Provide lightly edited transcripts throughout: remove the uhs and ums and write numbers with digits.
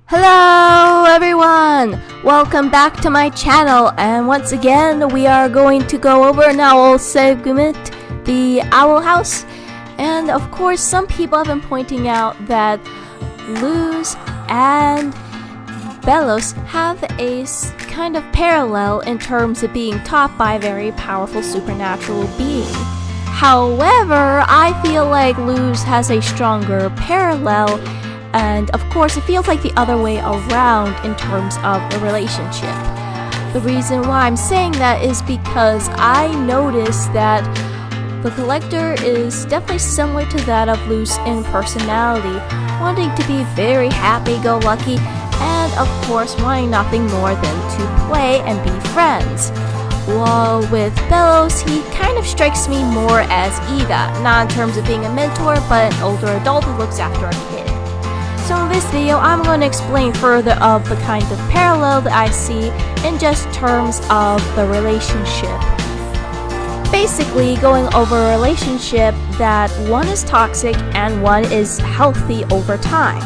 Hello everyone! Welcome back to my channel, and once again we are going to go over an owl segment, the Owl House. And of course some people have been pointing out that Luz and Belos have a kind of parallel in terms of being taught by a very powerful supernatural being. However, I feel like Luz has a stronger parallel, and of course it feels like the other way around in terms of the relationship. The reason why I'm saying that is because I noticed that the Collector is definitely similar to that of Luz in personality, wanting to be very happy-go-lucky and of course wanting nothing more than to play and be friends. While with Belos, he kind of strikes me more as Ida, not in terms of being a mentor, but an older adult who looks after a kid. So in this video, I'm going to explain further of the kind of parallel that I see in just terms of the relationship. Basically, going over a relationship that one is toxic and one is healthy over time.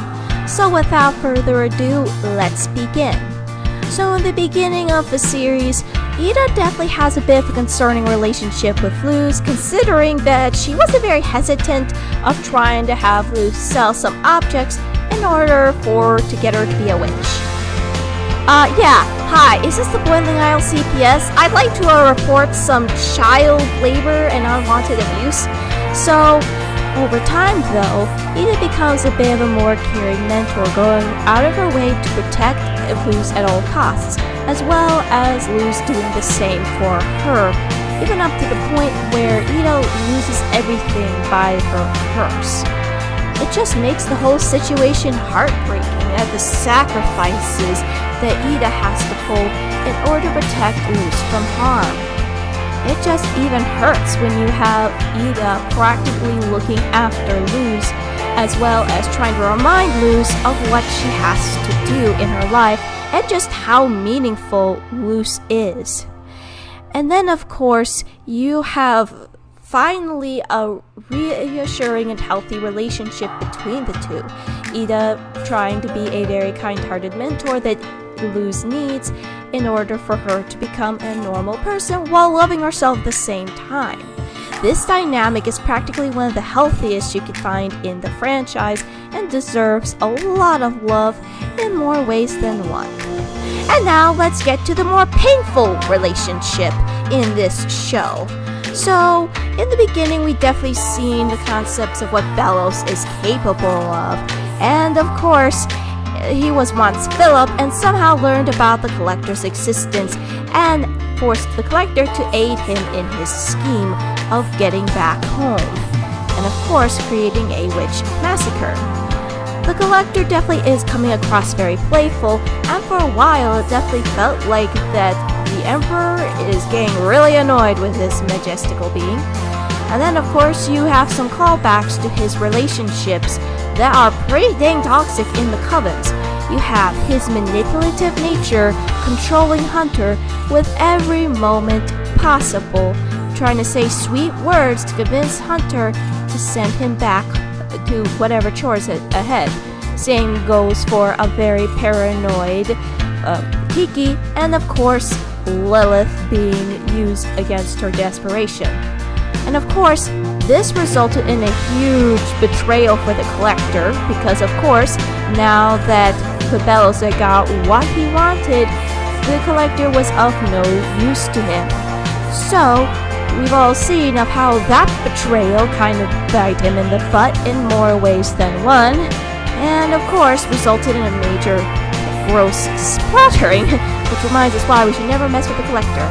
So without further ado, let's begin. So in the beginning of the series, Ida definitely has a bit of a concerning relationship with Luz, considering that she wasn't very hesitant of trying to have Luz sell some objects in order to get her to be a witch. Yeah, hi, is this the Boiling Isle CPS? I'd like to report some child labor and unwanted abuse. So, over time though, Ida becomes a bit of a more caring mentor, going out of her way to protect Luz at all costs, as well as Luz doing the same for her, even up to the point where Ida loses everything by her curse. It just makes the whole situation heartbreaking at the sacrifices that Ida has to pull in order to protect Luz from harm. It just even hurts when you have Ida practically looking after Luz, as well as trying to remind Luz of what she has to do in her life and just how meaningful Luz is. And then of course you have finally a reassuring and healthy relationship between the two. Ida trying to be a very kind-hearted mentor that Luz needs in order for her to become a normal person while loving herself at the same time. This dynamic is practically one of the healthiest you could find in the franchise and deserves a lot of love in more ways than one. And now let's get to the more painful relationship in this show. So, in the beginning we definitely seen the concepts of what Belos is capable of, and of course, he was once Philip and somehow learned about the Collector's existence and forced the Collector to aid him in his scheme of getting back home, and of course creating a witch massacre. The Collector definitely is coming across very playful, and for a while it definitely felt like that the Emperor is getting really annoyed with this majestical being. And then of course you have some callbacks to his relationships that are pretty dang toxic in the Covens. You have his manipulative nature controlling Hunter with every moment possible, trying to say sweet words to convince Hunter to send him back to whatever chores ahead. Same goes for a very paranoid Kiki, and of course Lilith being used against her desperation. And of course, this resulted in a huge betrayal for the Collector, because of course, now that Belos got what he wanted, the Collector was of no use to him. So, we've all seen of how that betrayal kind of bit him in the butt in more ways than one, and of course resulted in a major gross splattering, which reminds us why we should never mess with the Collector.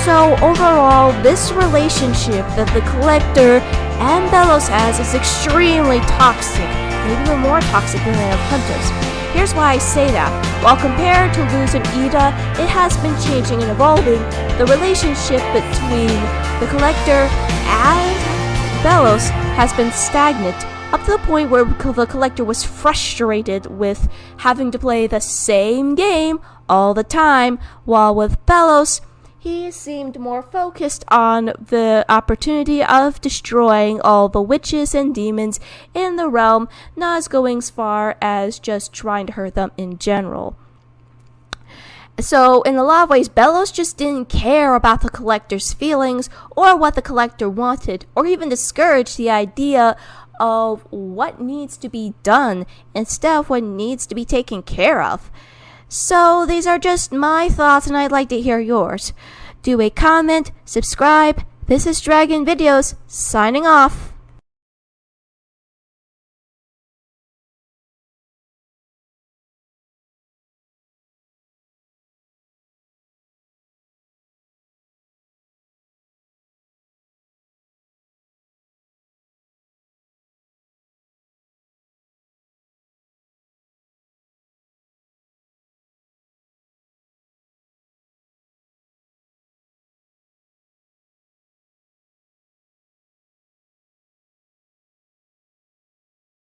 So overall, this relationship that the Collector and Belos has is extremely toxic, maybe even more toxic than the hunters. Here's why I say that. While compared to Luz and Ida, it has been changing and evolving. The relationship between the Collector and Belos has been stagnant, up to the point where the Collector was frustrated with having to play the same game all the time, while with Belos, he seemed more focused on the opportunity of destroying all the witches and demons in the realm, not as going as far as just trying to hurt them in general. So, in a lot of ways, Belos just didn't care about the Collector's feelings or what the Collector wanted, or even discouraged the idea of what needs to be done instead of what needs to be taken care of. So, these are just my thoughts, and I'd like to hear yours. Do a comment, subscribe. This is Dragon Videos, signing off.